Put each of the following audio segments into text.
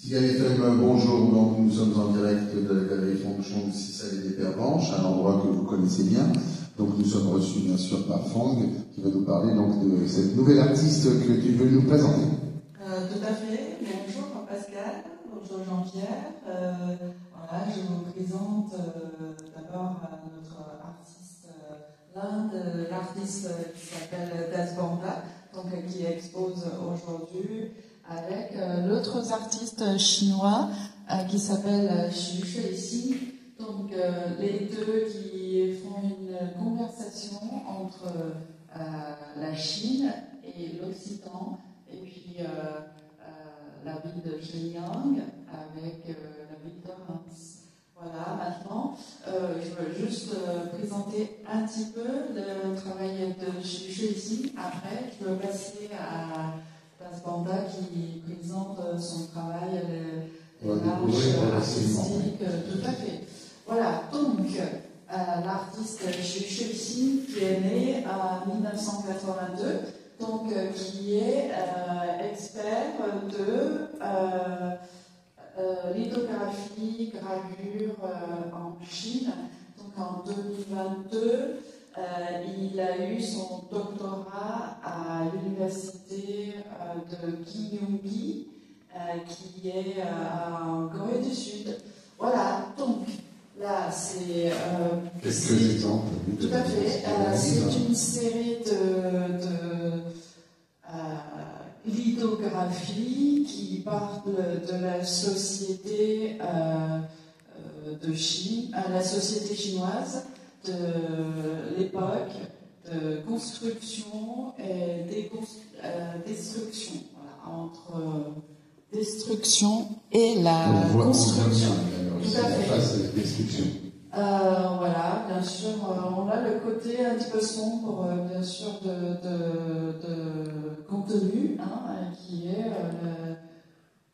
Cigale FM, bonjour. Donc, nous sommes en direct de la galerie Fonction de Cicel et des Terres Blanches, un endroit que vous connaissez bien. Donc, nous sommes reçus bien sûr par Fong, qui va nous parler donc de cette nouvelle artiste que tu veux nous présenter. Tout à fait. Bonjour Pascal, bonjour Jean-Pierre. Voilà, je vous présente d'abord notre artiste, l'un de l'artiste qui s'appelle Das Banda, donc qui expose aujourd'hui avec l'autre artiste chinois qui s'appelle Xu Shuixin. Donc les deux qui font une conversation entre la Chine et l'Occident, et puis la ville de Shenyang avec la ville de Reims. Voilà, maintenant, je veux juste présenter un petit peu le travail de Xu Shuixin. Après, je veux passer à Das Banda qui présente son travail, l'art artistique, tout à fait. Voilà, donc, l'artiste Xu Shuixin qui est né en 1982, donc qui est expert de lithographie, gravure en Chine. Donc en 2022, il a eu son doctorat à l'université de Kingyonggi, qui est en Corée du Sud. Voilà, donc là c'est... quelques exemples. Tout à fait. C'est une série de lithographies qui parlent de la société de Chine, la société chinoise, de l'époque de construction et destruction. Voilà, entre destruction et la construction. Tout à fait. Destruction. Voilà, bien sûr, on a le côté un petit peu sombre, bien sûr, de contenu, hein, qui est la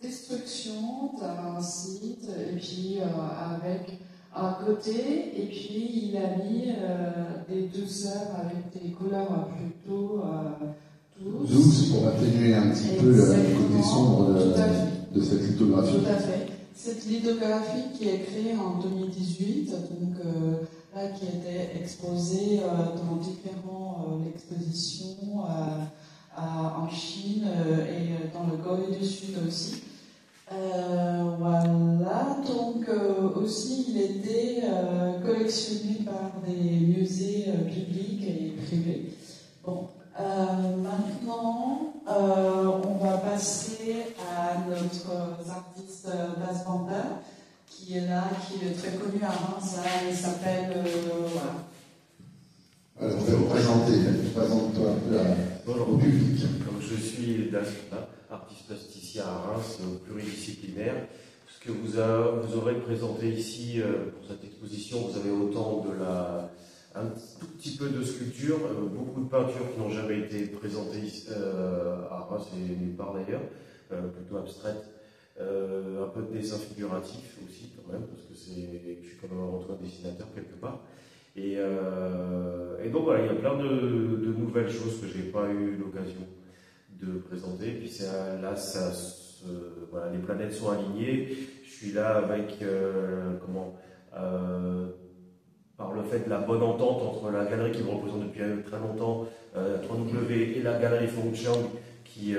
destruction d'un site, et puis avec un côté, et puis il a mis des douceurs avec des couleurs plutôt douces pour atténuer un petit peu le côté sombre de cette lithographie. Tout à fait. Cette lithographie qui est créée en 2018, donc là qui était exposée dans différentes expositions en Chine et dans le Corée du Sud aussi. Voilà, donc aussi il était collectionné par des musées publics et privés. Bon, maintenant on va passer à notre artiste Das Banda qui est là, qui est très connu à Reims. Il s'appelle voilà. Alors, je vais vous présenter. Présente-toi un peu au public. Donc, je suis Das Banda, artiste plasticien à Reims, pluridisciplinaire. Ce que vous aurez présenté ici pour cette exposition, vous avez autant un tout petit peu de sculpture, beaucoup de peintures qui n'ont jamais été présentées à Reims et nulle part d'ailleurs, plutôt abstraites, un peu de dessin figuratif aussi quand même, parce que je suis quand même avant tout un dessinateur quelque part. Et donc voilà, il y a plein de nouvelles choses que je n'ai pas eu l'occasion de présenter. Et puis là, voilà, les planètes sont alignées. Je suis là avec par le fait de la bonne entente entre la galerie qui me représente depuis très longtemps, 3W, et la galerie Fengchang qui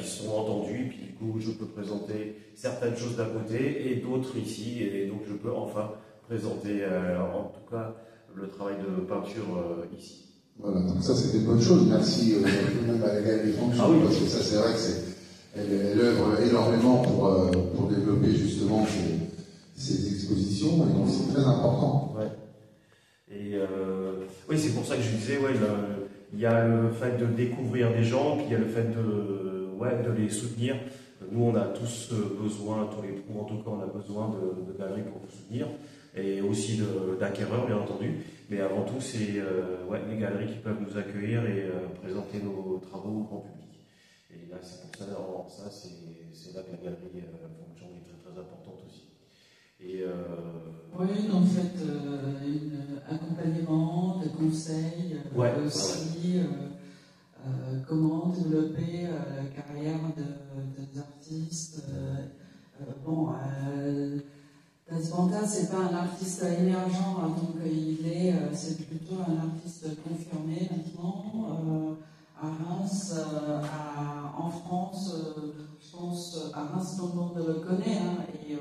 sont entendus. Et puis du coup, je peux présenter certaines choses d'un côté et d'autres ici. Et donc, je peux enfin présenter en tout cas le travail de peinture ici. Voilà, donc ça c'est des bonnes choses. Merci même à la galerie Fengchang, oui, parce que ça c'est vrai que elle œuvre énormément pour développer justement ces expositions, et donc c'est très important. Ouais. Et oui, c'est pour ça que je disais, ouais, il y a le fait de découvrir des gens, puis il y a le fait de les soutenir. Nous, on a tous besoin, tous les pros en tout cas, on a besoin de galeries pour nous soutenir, et aussi d'acquéreurs, bien entendu. Mais avant tout, c'est les galeries qui peuvent nous accueillir et présenter nos travaux au grand public. Et là, c'est pour ça, c'est là que la galerie Fengchang est très, très importante aussi. Et oui, en fait, un accompagnement, des conseils, aussi, comment développer la carrière des artistes Bon, Das Banda, c'est pas un artiste émergent, hein, donc c'est plutôt un artiste confirmé maintenant. À Reims, en France, je pense, à Reims, tout le monde le connaît, hein, et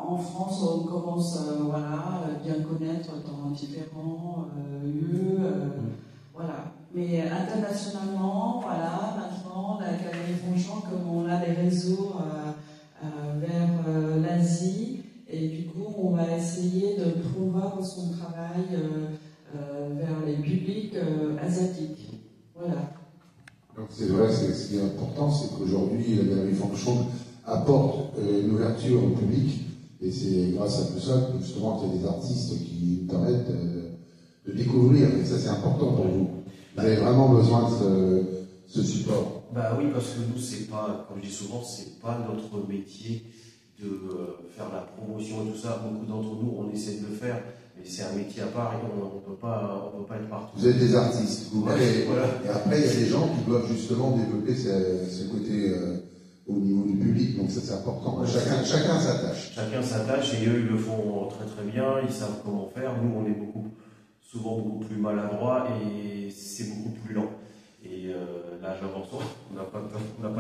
en France, on commence à bien connaître dans différents lieux. Voilà. Mais internationalement, voilà, maintenant, la Galerie Fonchamp, comme on a des réseaux vers l'Asie, et du coup, on va essayer de promouvoir son travail vers les publics asiatiques. Voilà. Donc c'est vrai, ce qui est important, c'est qu'aujourd'hui, la Galerie Fonchamp apporte une ouverture au public, et c'est grâce à tout ça que justement qu'il y a des artistes qui permettent de découvrir, et ça c'est important pour vous. Vous avez vraiment besoin de ce support. Bah oui, parce que nous, c'est pas, comme je dis souvent, c'est pas notre métier de faire la promotion et tout ça. Beaucoup d'entre nous, on essaie de le faire, mais c'est un métier à part et on ne peut pas être partout. Vous êtes des artistes, vous ouais, voilà. Et après, il y a des gens qui doivent justement développer ce côté au niveau du public, donc ça c'est important. Chacun s'attache. Chacun s'attache et eux, ils le font très très bien, ils savent comment faire. Nous, on est souvent beaucoup plus maladroits et c'est beaucoup plus lent. Et là, j'avance, on n'a pas de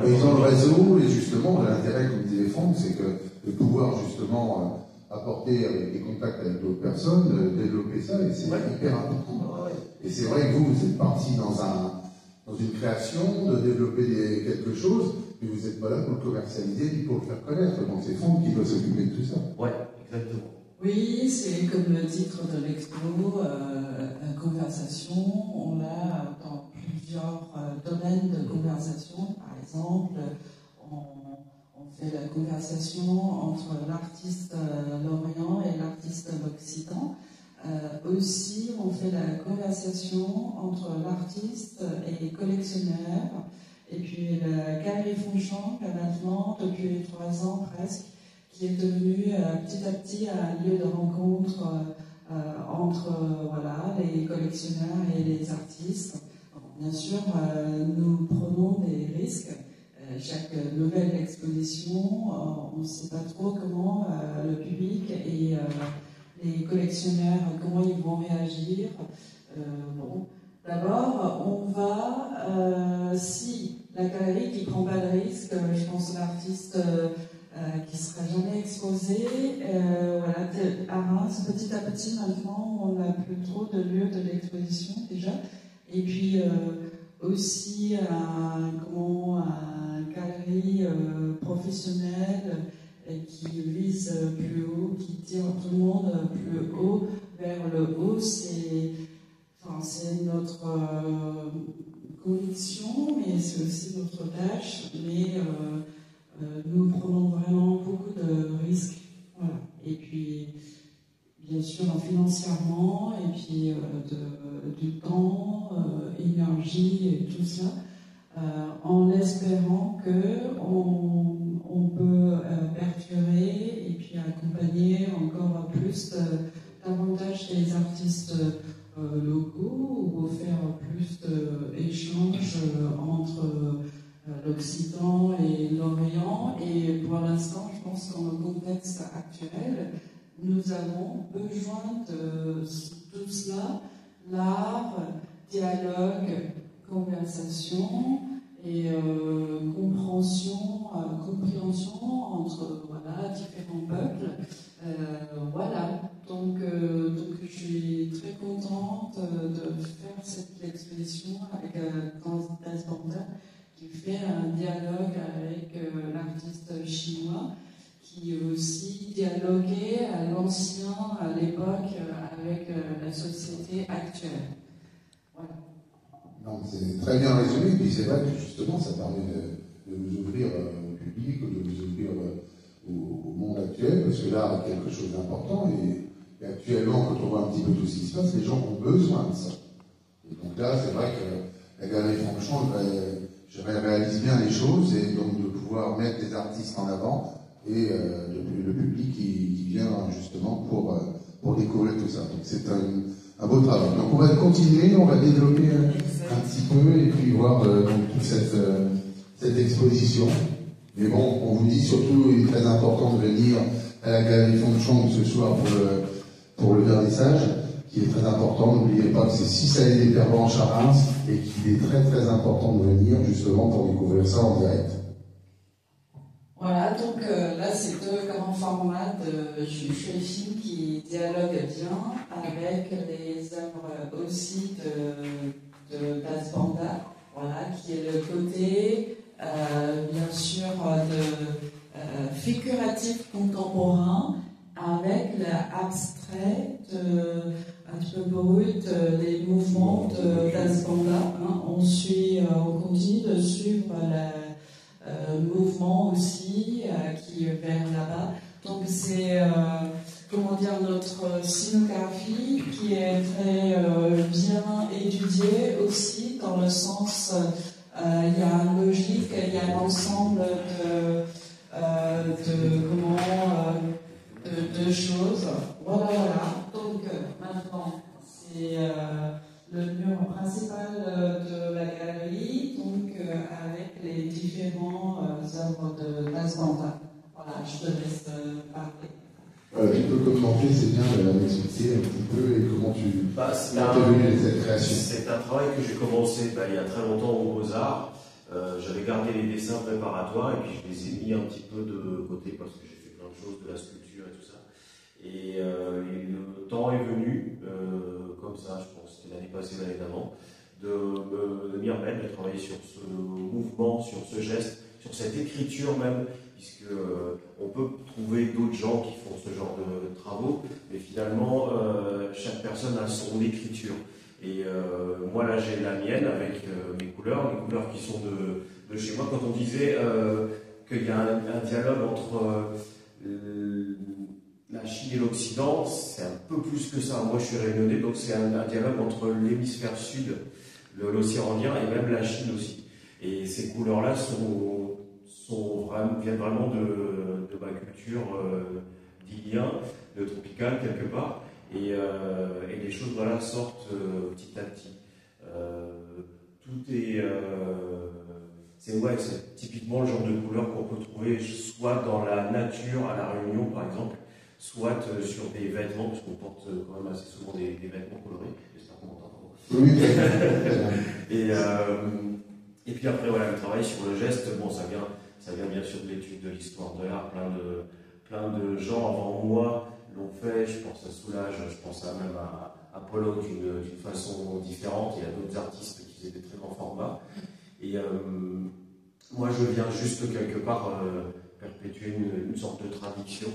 Ils ont le réseau, et justement, l'intérêt, comme disait Franck, c'est que de pouvoir justement apporter avec des contacts avec d'autres personnes, développer ça, et c'est hyper important. Et c'est vrai que vous êtes parti dans une création, de développer quelque chose, mais vous n'êtes pas là pour le commercialiser, ni pour le faire connaître. Donc c'est Franck qui doit s'occuper de tout ça. Ouais, exactement. Oui, c'est comme le titre de l'expo, conversation. On a dans plusieurs domaines de conversation. Par exemple, on fait la conversation entre l'artiste lorient et l'artiste occitan. Aussi, on fait la conversation entre l'artiste et les collectionneurs. Et puis la Galerie Fonchamp, maintenant, depuis 3 ans presque, qui est devenu petit à petit un lieu de rencontre entre les collectionneurs et les artistes. Bien sûr, nous prenons des risques. Chaque nouvelle exposition, on ne sait pas trop comment le public et les collectionneurs, comment ils vont réagir. D'abord, on va, si la galerie qui ne prend pas de risque, je pense à l'artiste qui ne sera jamais exposé, à Reims, petit à petit maintenant, on n'a plus trop de lieux de l'exposition déjà. Et puis aussi une galerie professionnelle qui vise plus haut, qui tire tout le monde plus haut vers le haut. C'est notre conviction, mais c'est aussi notre tâche. Mais nous prenons vraiment beaucoup de risques. Voilà. Et puis, bien sûr, financièrement, et puis du temps, énergie et tout ça, en espérant qu'on peut perdurer et puis accompagner encore plus davantage les artistes locaux ou faire plus d'échanges entre l'Occident et l'Orient. Et pour l'instant, je pense qu'en le contexte actuel, nous avons besoin de tout cela, l'art, dialogue, conversation et compréhension entre différents peuples. Donc je suis très contente de faire cette exposition avec Das Banda, qui fait un dialogue avec l'artiste chinois, qui aussi dialoguait à l'ancien, à l'époque, avec la société actuelle. Voilà. Donc c'est très bien résumé, puis c'est vrai que justement ça permet de nous ouvrir au public, de nous ouvrir au monde actuel, parce que là, il y a quelque chose d'important, et actuellement, quand on voit un petit peu tout ce qui se passe, les gens ont besoin de ça. Et donc là, c'est vrai que la Galerie Fonchamp, je réalise bien les choses, et donc de pouvoir mettre les artistes en avant, et le public qui vient justement pour découvrir tout ça. Donc c'est un beau travail. Donc on va continuer, on va développer un petit peu, et puis voir donc toute cette exposition. Mais bon, on vous dit surtout, il est très important de venir à la galerie Fongchong ce soir pour le vernissage, qui est très important. N'oubliez pas que c'est 6 allées des Pierres Blanches à Reims et qu'il est très très important de venir justement pour découvrir ça en direct. Voilà, donc là c'est 2 grands formats de film qui dialoguent bien avec les œuvres aussi de Das Banda, voilà, qui est le côté bien sûr de figuratif contemporain avec l'abstrait un petit peu brut des mouvements de Das Banda. Hein. On continue de suivre le mouvement aussi qui est vers là-bas. Donc c'est comment dire, notre scénographie qui est très bien étudiée aussi dans le sens il y a une logique, il y a un ensemble de choses. Voilà. Donc maintenant, c'est le mur principal de la galerie, donc avec les différents œuvres de Das Banda. Voilà, je te laisse parler. Tu peux commenter, c'est bien d'expliquer un petit peu et comment tu es venu à cette création. C'est un travail que j'ai commencé il y a très longtemps aux Beaux-Arts. J'avais gardé les dessins préparatoires et puis je les ai mis un petit peu de côté parce que j'ai fait plein de choses, de la sculpture et tout ça. Et le temps est venu, comme ça, je pense, c'était l'année passée, l'année d'avant, de m'y remettre, de travailler sur ce mouvement, sur ce geste, sur cette écriture même, puisque on peut trouver d'autres gens qui font ce genre de travaux, mais finalement, chaque personne a son écriture. Et moi, là, j'ai la mienne avec mes couleurs, les couleurs qui sont de chez moi. Quand on disait qu'il y a un dialogue entre la Chine et l'Occident, c'est un peu plus que ça. Moi, je suis réunionnais, donc c'est un dialogue entre l'hémisphère sud, l'océan Indien, et même la Chine aussi. Et ces couleurs-là viennent vraiment de ma culture d'Ilien, de tropicale quelque part. Et les choses sortent petit à petit. Tout est. C'est typiquement le genre de couleur qu'on peut trouver soit dans la nature, à La Réunion par exemple, soit sur des vêtements, parce qu'on porte quand même assez souvent des vêtements colorés. J'espère qu'on m'entend pas. Oui. Et puis après, le travail sur le geste, ça vient bien sûr de l'étude de l'histoire de l'art. Plein de gens avant moi l'ont fait. Je pense à Soulage, je pense même à Pollock d'une façon différente. Il y a d'autres artistes qui faisaient des très grands formats. Et moi, je viens juste quelque part perpétuer une sorte de tradition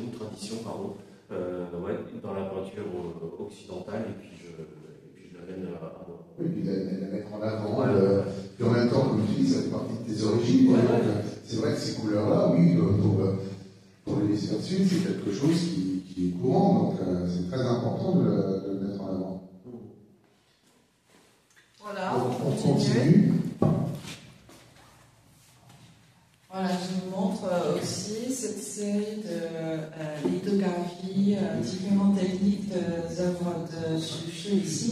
dans la peinture occidentale, et puis je l'amène à moi. Oui, puis la mettre en avant, puis en même temps, comme tu dis, ça fait partie de tes origines. Ouais. Donc, c'est vrai que ces couleurs-là, oui, pour l'hémisphère sud, c'est quelque chose qui est courant, donc c'est très important de le mettre en avant. Voilà, donc, on continue. Voilà, je vous montre aussi cette série de lithographies, différentes techniques d'œuvres de Suchet ici,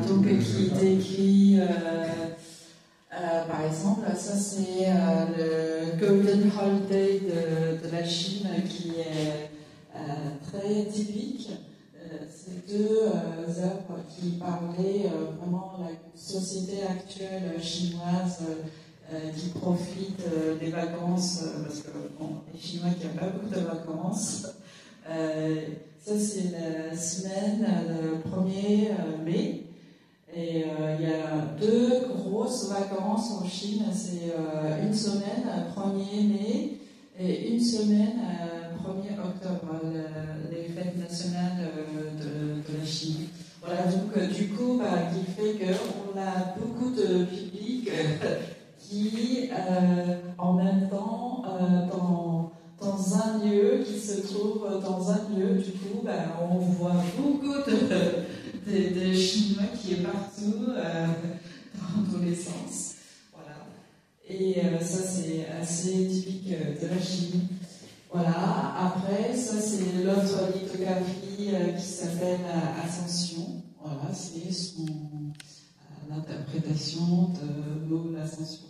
donc qui décrit, par exemple, ça c'est le Golden Holiday de la Chine qui est très typique. C'est 2 œuvres qui parlaient vraiment de la société actuelle chinoise qui profitent des vacances, parce que les Chinois qui n'ont pas beaucoup de vacances. Ça, c'est la semaine, le 1er mai. Et il y a 2 grosses vacances en Chine. C'est une semaine, 1er mai, et une semaine, 1er octobre, les fêtes nationales de la Chine. Voilà, donc du coup, qui fait qu'on a beaucoup de public qui, en même temps, dans un lieu, qui se trouve dans un lieu, du coup, on voit beaucoup de Chinois qui est partout, dans tous les sens. Voilà. Et ça, c'est assez typique de la Chine. Voilà. Après, ça, c'est l'autre lithographie qui s'appelle Ascension. Voilà, c'est son interprétation de l'eau de l'ascension.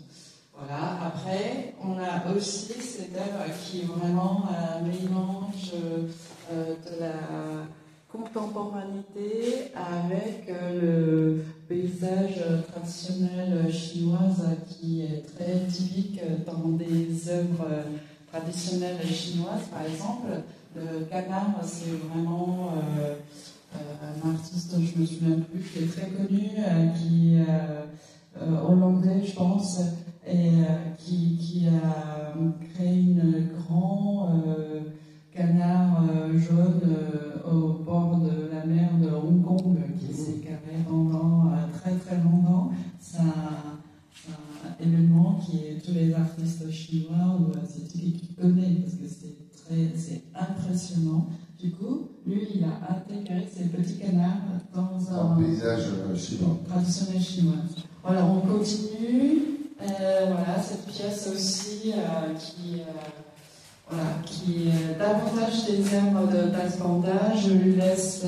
Voilà. Après, on a aussi cette œuvre qui est vraiment un mélange de la contemporanéité avec le paysage traditionnel chinois qui est très typique dans des œuvres traditionnelles chinoises. Par exemple, le canard, c'est vraiment un artiste, je ne me souviens plus, qui est très connu, qui est hollandais, je pense, et qui a créé une grand canard jaune au bord de la mer de Hong Kong qui s'est carré pendant très très longtemps. C'est un événement qui tous les artistes chinois ou asiatiques qui connaissent parce que c'est impressionnant. Du coup, lui, il a intégré ces petits canards dans un paysage chinois. Traditionnel chinois. Voilà, on continue. Voilà, cette pièce aussi qui est davantage des œuvres d'Asbanda. Je lui laisse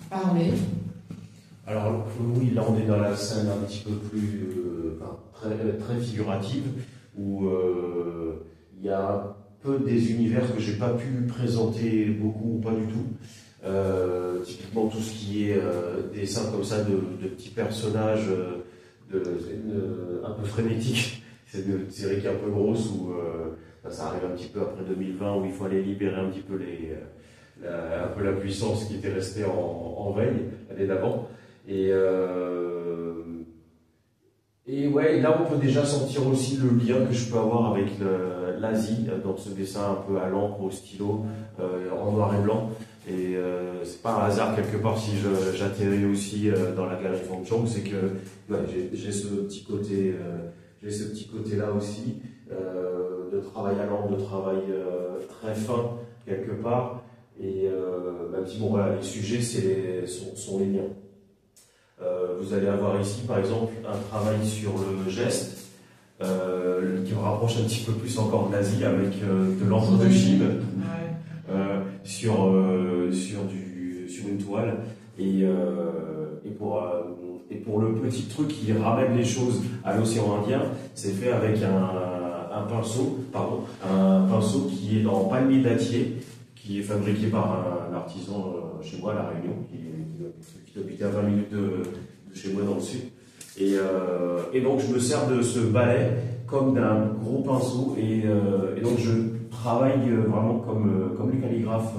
parler. Alors oui, là on est dans la scène un petit peu plus très figurative où il y a un peu des univers que j'ai pas pu présenter beaucoup ou pas du tout. Typiquement tout ce qui est dessin comme ça de petits personnages un peu frénétiques. C'est une série qui est un peu grosse où ça arrive un petit peu après 2020 où il faut aller libérer un petit peu un peu la puissance qui était restée en veille l'année d'avant. Et ouais, là on peut déjà sentir aussi le lien que je peux avoir avec l'Asie dans ce dessin un peu à l'encre, au stylo, en noir et blanc. Et c'est pas un hasard quelque part si j'atterris aussi dans la galerie Fangchong, c'est que ouais, j'ai ce petit côté, là aussi de travail à l'encre, de travail très fin quelque part. Et même si bon voilà, les sujets sont les miens. Vous allez avoir ici par exemple un travail sur le geste qui me rapproche un petit peu plus encore de l'Asie avec de l'encre de Chine sur une toile et pour le petit truc qui ramène les choses à l'océan Indien, c'est fait avec un pinceau qui est en palmier dattier, qui est fabriqué par un artisan chez moi à La Réunion, qui habitait à 20 minutes de chez moi dans le sud. Et donc je me sers de ce balai comme d'un gros pinceau et donc je travaille vraiment comme les calligraphes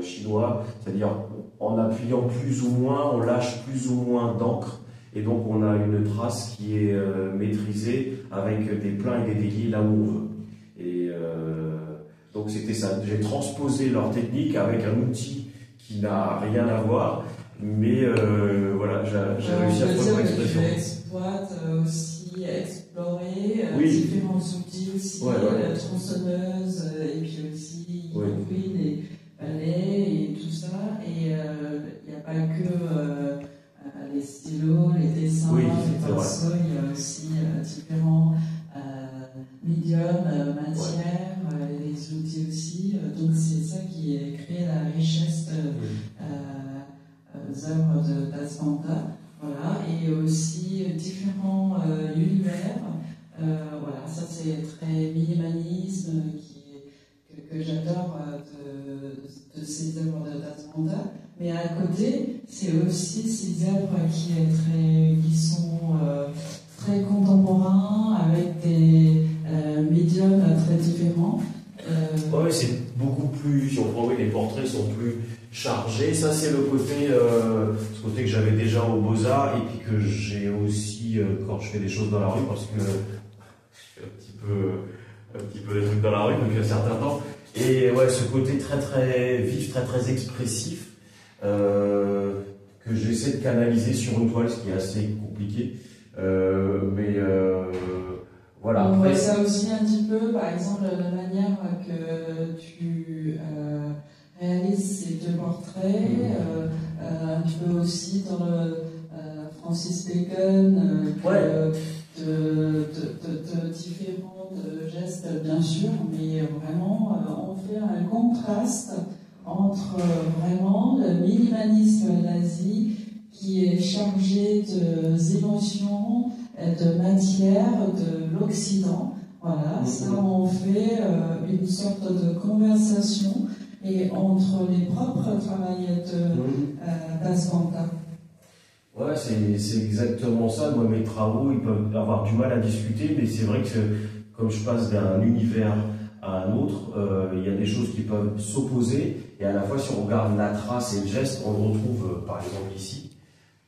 chinois, c'est-à-dire en appuyant plus ou moins, on lâche plus ou moins d'encre et donc on a une trace qui est maîtrisée avec des pleins et des délis là où on veut. Et donc c'était ça, j'ai transposé leur technique avec un outil qui n'a rien à voir, mais voilà, j'ai réussi à trouver une expression. Tu exploites aussi, explorer différents outils aussi, tronçonneuse, et puis aussi y compris les balais et tout ça. Et il n'y a pas que les stylos, les dessins, les pinceaux, il y a aussi différents médiums, matières, les outils aussi. Donc c'est ça qui crée la richesse des œuvres d'Asbanda. Voilà, et aussi différents univers. Voilà, ça c'est très minimalisme que j'adore de ces œuvres d'Asbanda. Mais à côté, c'est aussi ces œuvres qui sont très contemporains avec des médiums très différents. Oui, c'est beaucoup plus, si on prend les portraits sont plus chargés. Ça, c'est le côté, ce côté que j'avais déjà au Beaux-Arts et puis que j'ai aussi quand je fais des choses dans la rue, parce que je fais un petit peu des trucs dans la rue depuis un certain temps. Et ouais, ce côté très très vif, très très expressif que j'essaie de canaliser sur une toile, ce qui est assez compliqué. Voilà. On voit ça aussi un petit peu, par exemple, la manière que tu réalises ces deux portraits, un petit peu aussi dans le Francis Bacon, de différents gestes, bien sûr, mais vraiment, on fait un contraste entre vraiment le minimalisme d'Asie qui est chargé d'émotions, de matière de l'Occident. Voilà, ça on fait une sorte de conversation et entre les propres travailleurs d'Asvanta. Ouais, c'est exactement ça. Moi, mes travaux, ils peuvent avoir du mal à discuter, mais c'est vrai que comme je passe d'un univers à un autre, il y a des choses qui peuvent s'opposer, et à la fois, si on regarde la trace et le geste, on le retrouve, par exemple, ici.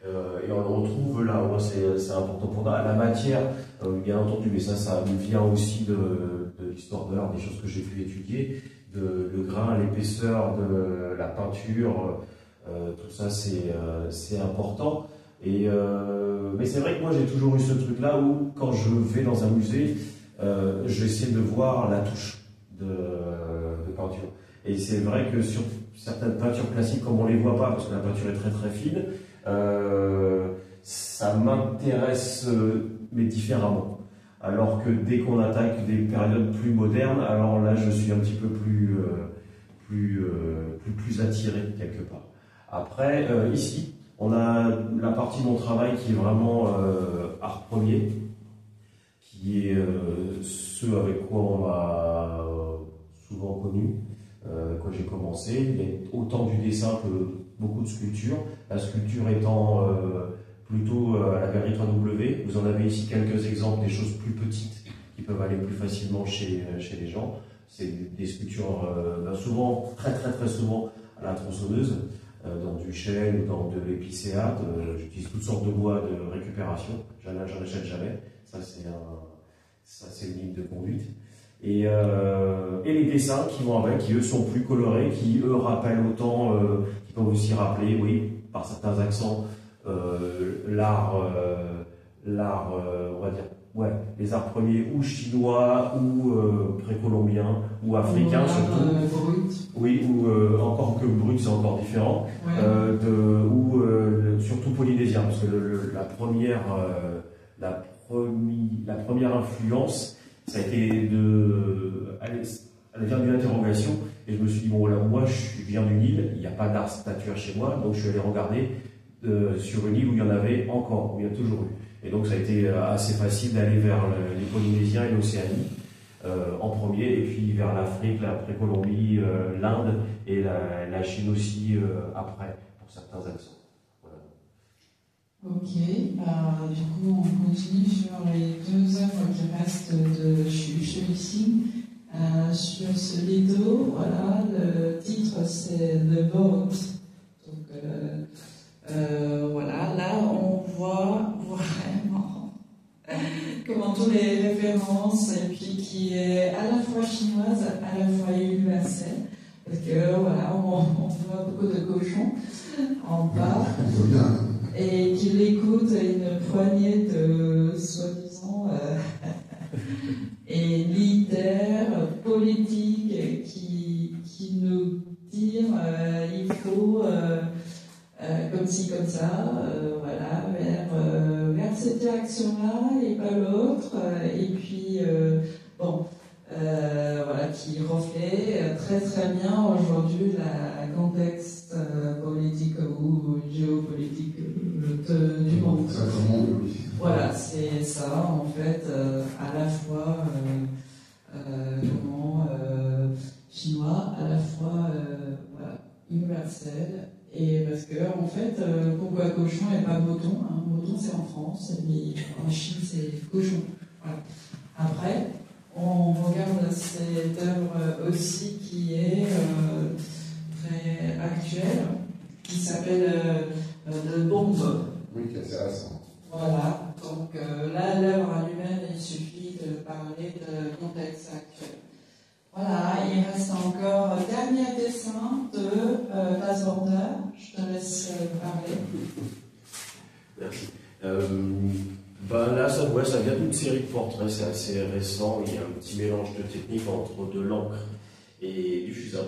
Et on le retrouve là, ouais, c'est important pour la matière, bien entendu, mais ça me vient aussi de l'histoire de l'art, des choses que j'ai pu étudier, le grain, l'épaisseur de la peinture, tout ça c'est important. Mais c'est vrai que moi j'ai toujours eu ce truc-là où, quand je vais dans un musée, j'essaie de voir la touche de peinture. Et c'est vrai que sur certaines peintures classiques, comme on les voit pas, parce que la peinture est très très fine, ça m'intéresse, mais différemment. Alors que dès qu'on attaque des périodes plus modernes, alors là je suis un petit peu plus attiré quelque part. Après, ici, on a la partie de mon travail qui est vraiment art premier, qui est ce avec quoi on m'a souvent connu quand j'ai commencé. Il y a autant du dessin que beaucoup de sculptures. La sculpture étant plutôt à la galerie 3W. Vous en avez ici quelques exemples des choses plus petites qui peuvent aller plus facilement chez les gens. C'est des sculptures souvent, très souvent à la tronçonneuse, dans du chêne ou dans de l'épicéate. J'utilise toutes sortes de bois de récupération. J'en achète jamais. Ça c'est une ligne de conduite. Et les dessins qui vont avec, qui eux sont plus colorés, qui eux rappellent autant, qui peuvent aussi rappeler, oui, par certains accents, l'art, on va dire, ouais, les arts premiers ou chinois ou précolombiens ou africains surtout. Brut. Oui, ou encore que brut, c'est encore différent. Ouais. Surtout polynésien, parce que la première influence, ça a été elle vient d'une interrogation, et je me suis dit, bon, alors moi je viens d'une île, il n'y a pas d'art statuaire chez moi, donc je suis allé regarder sur une île où il y en avait encore, où il y a toujours eu. Et donc ça a été assez facile d'aller vers les Polynésiens et l'Océanie en premier, et puis vers l'Afrique, la Précolombie, l'Inde et la Chine aussi après, pour certains accents. Ok, du coup on continue sur les deux œuvres qui restent de Xu Yixing. Sur ce lido, voilà, le titre c'est The Boat. Donc voilà, là on voit vraiment comment toutes les références, et puis qui est à la fois chinoise, à la fois universelle, parce que voilà, on voit beaucoup de cochons en bas. Et qu'il écoute une poignée de soi-disant et leaders politiques qui nous disent il faut comme ci comme ça, voilà, vers cette direction-là et pas l'autre, et puis bon. Voilà, qui reflète très bien aujourd'hui le contexte politique ou géopolitique du monde. Voilà, c'est ça en fait, à la fois chinois, à la fois voilà, universel, et parce que en fait, pourquoi cochon et pas mouton, hein, mouton c'est en France, mais en Chine c'est cochon. Voilà. Après, on regarde cette œuvre aussi qui est très actuelle, qui s'appelle Le Bombe. Oui, qui est assez récent. Voilà, donc là, l'œuvre en elle-même, il suffit de parler de contexte actuel. Voilà, il reste encore un dernier dessin de Fassbender. Je te laisse parler. Merci. Là, ça vient d'une série de portraits, c'est assez récent. Il y a un petit mélange de techniques entre de l'encre et du fusain.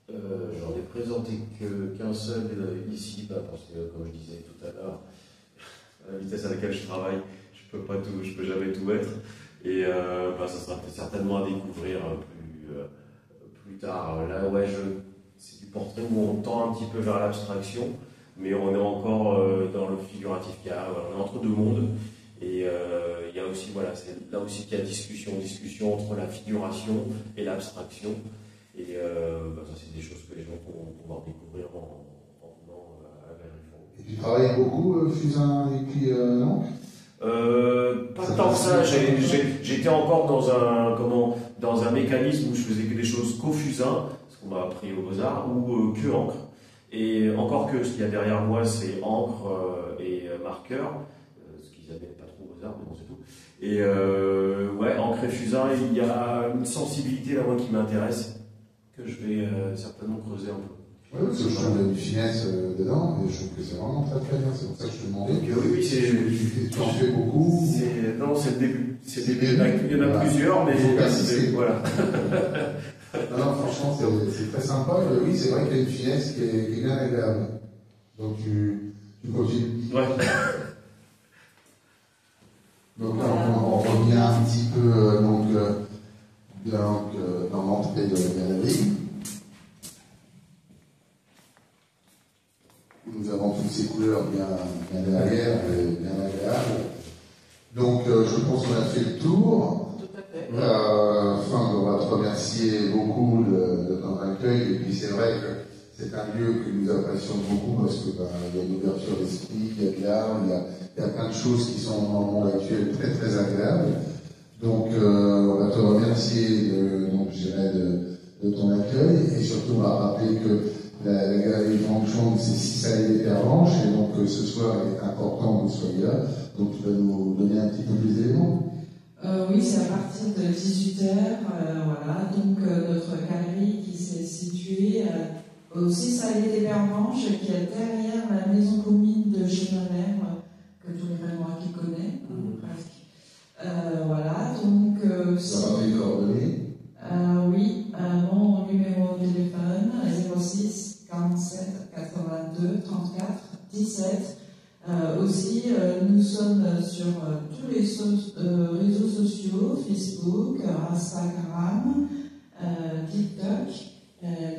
J'en ai présenté qu'un seul ici, parce que, comme je disais tout à l'heure, à la vitesse à laquelle je travaille, je peux jamais tout mettre. Et ça sera certainement à découvrir plus tard. Là, ouais, c'est du portrait où on tend un petit peu vers l'abstraction, mais on est encore dans le figuratif. On est entre deux mondes. Et il y a aussi, voilà, c'est là aussi qu'il y a discussion entre la figuration et l'abstraction. Et ça, c'est des choses que les gens vont pouvoir découvrir en venant à la Galerie Fongue. Et tu travailles beaucoup, Fusain et puis Nantes? Pas tant que ça. J'étais encore dans un mécanisme où je faisais que des choses qu'au fusain, ce qu'on m'a appris au Beaux-Arts, ou que encre. Et encore que ce qu'il y a derrière moi, c'est encre et marqueur, ce qu'ils n'avaient pas trop au Beaux-Arts, mais bon, c'est tout. Et ouais, encre et fusain, il y a une sensibilité là, moi, qui m'intéresse, que je vais certainement creuser un peu. Oui, parce que je trouve une finesse dedans, et je trouve que c'est vraiment très très bien. C'est pour ça que je te demandais. Oui, tu en fais beaucoup. Non, c'est le début. Il y en a plusieurs, mais voilà. Non, franchement, c'est très sympa. Et oui, c'est vrai qu'il y a une finesse qui est bien agréable. Donc tu continues. Ouais. Donc là, on revient un petit peu dans l'entrée de la galerie. Nous avons toutes ces couleurs bien derrière et bien agréables. Donc, je pense qu'on a fait le tour. Tout à fait. Franck, on va te remercier beaucoup de ton accueil. Et puis, c'est vrai que c'est un lieu que nous apprécions beaucoup parce qu'il y a une ouverture d'esprit, il y a de l'art, il y a plein de choses qui sont dans le monde actuel très très agréables. Donc, on va te remercier de ton accueil et surtout on va rappeler que la galerie Fongue, c'est 6 allées des Pervenches, et donc ce soir il est important que vous soyez là. Donc tu vas nous donner un petit peu plus d'éléments. Oui, c'est à partir de 18h. Voilà. Donc notre galerie qui s'est située au 6 allées des Pervenches, qui est derrière la maison commune de chez ma mère, que tous les Rémois qui connaissent, presque. Voilà, donc Ça va les coordonnées. Oui, mon numéro de téléphone 06 47 82 34 17. Aussi, nous sommes sur tous les réseaux sociaux, Facebook, Instagram, TikTok,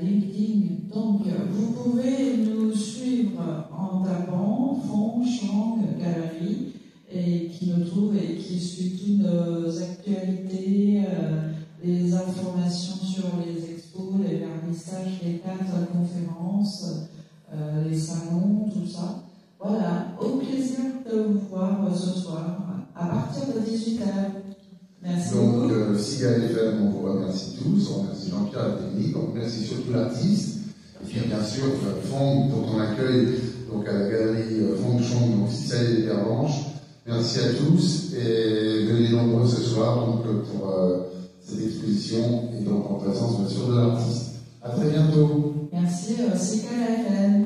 LinkedIn. Donc, vous pouvez nous suivre en tapant Fongue Galerie, et qui nous trouve et qui suit toutes nos actualités, les informations sur les expos, les vernissages, les cartes de conférences, les salons, tout ça. Voilà, au plaisir de vous voir ce soir, à partir de 18h. Merci beaucoup. Donc, Cigale FM, on vous remercie tous, on remercie Jean-Pierre à la technique, on remercie surtout l'artiste, et puis bien sûr, Fongue pour ton accueil donc, à la galerie Fongue Chong, donc 6 allées des Pervenches. Merci à tous, et venez nombreux ce soir donc, pour cette exposition, et donc en présence bien sûr de l'artiste. À très bientôt. Merci, Cigale FM.